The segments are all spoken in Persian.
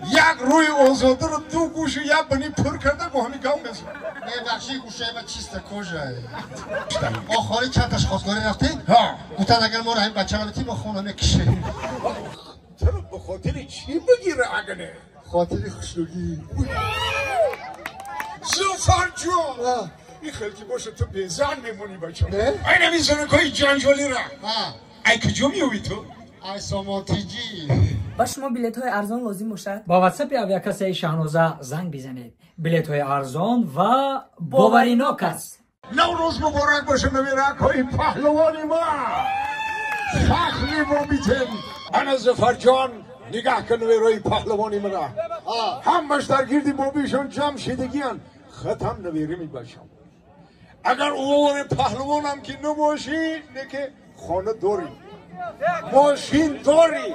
یک روی آزاده رو دو گوش یک بنی پر کرده با همین گام بزن. بخشی گوشه ما چیسته کجای آخری چند تشخواستگاری رفتی؟ ها گفتن اگر ما رو همین بچه غلطی با خونه میکشه چرا به خاطر چی بگیره اگه خاطری خوشنگی زفر جون این خیلی باشه تو بیزن میمونی بچه نه؟ این همین زنکای جنجالی را ای کجا میوی تو؟ ای سامانتیجی با شما بلیط های ارزان لازم باشد؟ با واتساپ اویاکس شاهنوزه زنگ بزنید. بلیط های ارزان و باوریناک است. نوروز مبارک باشه نویرکای پهلوانی ما فخری ما بیتن انا زفر جان نگاه کن نویرای پهلوانی ما همش در گیردی بابیشون جمع شدگیان ختم نویری می باشم اگر اوور پهلوانم که نباشی نکه خانه داری ماشین داری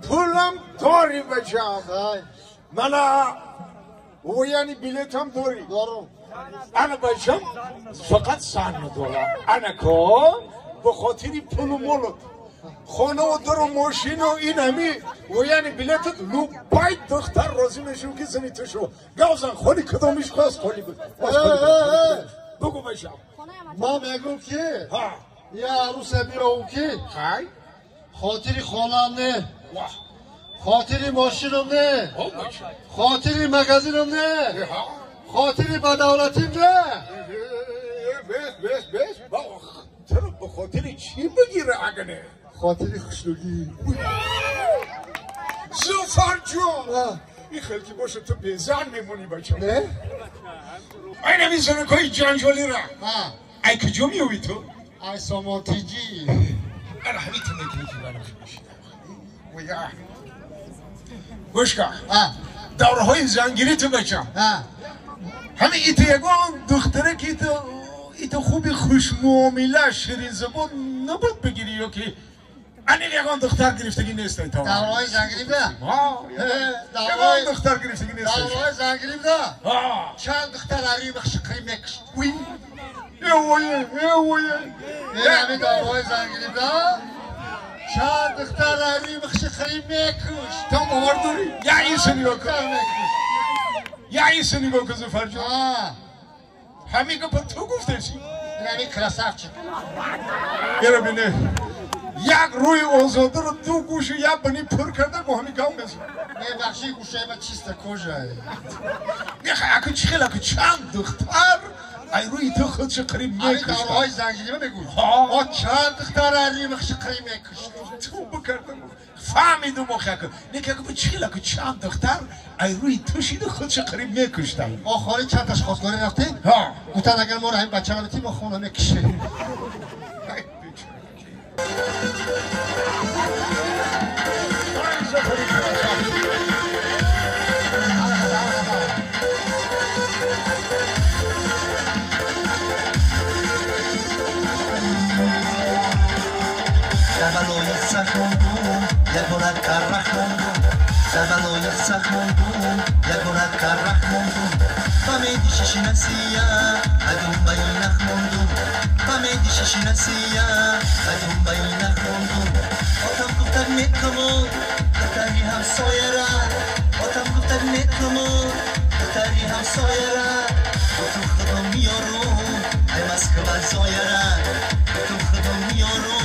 پولم داری بچم منا او یعنی بلیت هم داری انا بچم فقط $100 انا کن به خاطری پول و مولد خانه و در و ماشین و این همی و یعنی بلیتت لو باید دختر راضی میشو که زنی تو شو گوزن خالی کدامیش خواست خالی بگو بچم ما میگم که ها یا عروس بیا او که خای خاطری خانم نه خاطری ماشینم نه خاطری مغازینم نه خاطری بدولتیم نه بس چرا به خاطر چی بگیره اگه نه خاطری خوشنگی زفر جون این خیلی باشه تو بیزن میمونی بچه نه؟ این همین زنکای جنجالی را ای کجا میوی تو؟ ای سامانتیجی انا همین تو میکنی که برای باشید گوش کن دوره های زنگیری تو بچم همین ایتو یکان دختره که ایتو خوبی خوش معامله شیرین زبان نبود بگیری یا که انیل یکان دختر گرفتگی نیست دوره های زنگیری بده یکان دختر گرفتگی نیست دوره های زنگیری بده چند دختر عریم شکری مکش یویه این همین دوره های زنگیری بده چند دختر عریم شکری مکش تو باور داری؟ یا این سنگاه کن یا این سنگاه کن زفر جان همین که پر تو گفته چی؟ این همین کلاسف چی؟ یه بینه یک روی آزاده رو دو گوش یک بنی پر کرده با همین گام بزن بخشی گوشه ما چیسته کجای اکو چی خیلی اکو چند دختر ای روی تو خودش قریب همین میکشتن دوره های زنگیری ما بگو چند دختر عریم شکری مکش تو بکردم فهمیدم مخیه که نیکه اکو چی خیلی اکو چند دختر ای روی تو شید خودش قریب میکشتن آخری چند تشخواستگاری رفتی؟ گفتن اگر ما رو همین بچه غلطی با خونه میکشه در بلای سخوندون یکونک کرخ موندون در بلای سخوندون یکونک کرخ موندون فهمیدی شیشی نسیه ادون بایی نخ موندون فهمیدی شیشی نسیه ادون بایی نخ موندون آتم گفتن میکنم دختری همسایه را آتم گفتن میکنم دختری همسایه را تو خودم میارم ای مسکو زایه را تو خودم میارم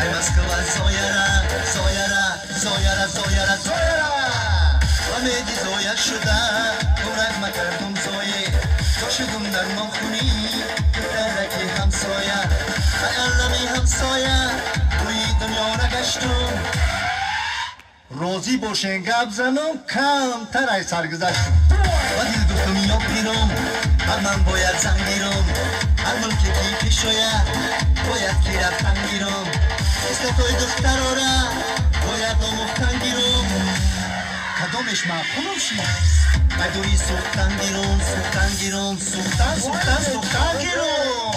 ای مسکو زایره فهمیدی زایه شده دورک مکردم زایه تو شدم در مخونی دخترکی همسایه ای علمی همسایه روی دنیا نگشتم روزی باشین گپ زنم کم تر ای سرگذشتم و دل گفتم یا پیرم من باید زن گیرم هر ملکی که پیش آید باید که رفتن گیرم مثل توی دختر آره باید آموختن گیرم کدامش مفهوم شیست مدوری سوختن گیرم سوختن گیرم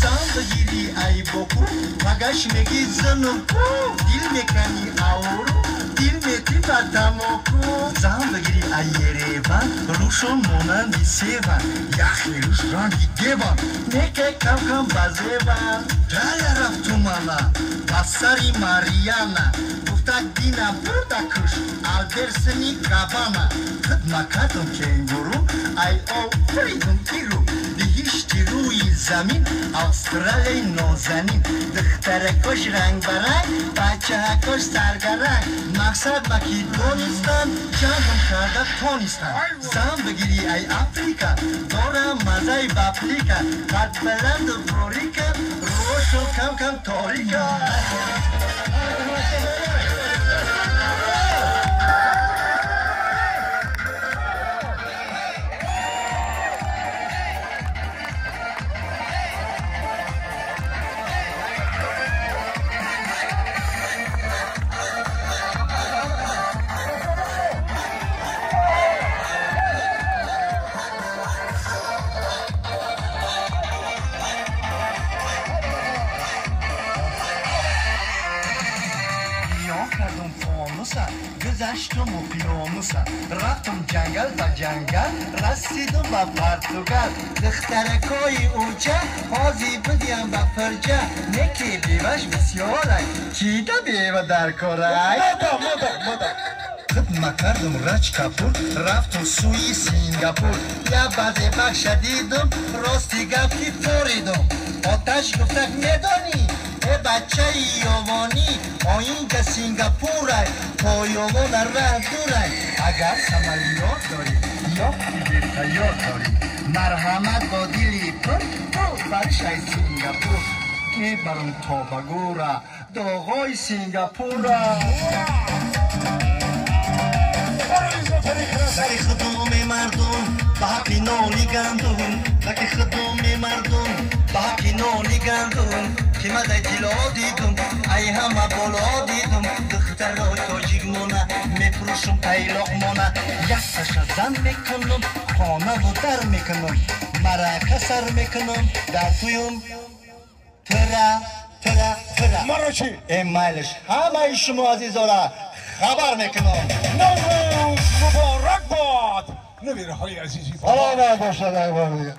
زن بگیری ای بکو مگش میگی زنم دیل میکنی آور دیل میتی بدماکو زن بگیری ای ریبن روشون مونندی سیبن یخی روش رنگی دیبن نیکه کم بزیبن دل رفت تو مالا بسری ماریانا گفتن دینا برده کش البرسنی گابانا خدمکاتم کنگورو ای آفریدم ایرو دیهیشتی روی زمین استرالی نازنین دخترکش رنگ برنگ بچه هکش سرگرنگ مقصد بکی دونستان جنگم کرده تونستان زن بگیری ای افریکا دارم مزای بپلیکا قد بلند و بروریکا روشو کم کم تاریکا گذشتم اقیانوسم رفتم جنگل تا جنگل رسیدم به پرتغال دخترکای اوچه حاضی بدیم به پرجه نکی بیوش بسیاره چیده بیوه در کاره خدمه کردم رچ کپور رفتم سوی سینگاپور یه بعضی بخش دیدم راستی گفتی توریدم آتش گفتک میدانی ای بچه یوانی آینجا سینگاپوره تا یوان ره دوره اگر سمالیات داری یا دیگه تیار داری مرحمت با دیلی پر برش ای سینگاپور که برم تا بگوره داغای سینگاپوره لکی خدوم مردم به حقی نانی گندم لکی خدوم مردم به حقی نانی گندم که مده جلا دیدم ای همه بالا دیدم دختر های تاجیک مونه میپروشم پیلاق مونه یک سشا زن میکنم خانه و در میکنم مرکه سر میکنم در تویم تره مرا چی؟ ایمیلش همه شما عزیزا خبر میکنم نوروز مبارک باد نویره های عزیزی آه نه باشد ای بار دیگه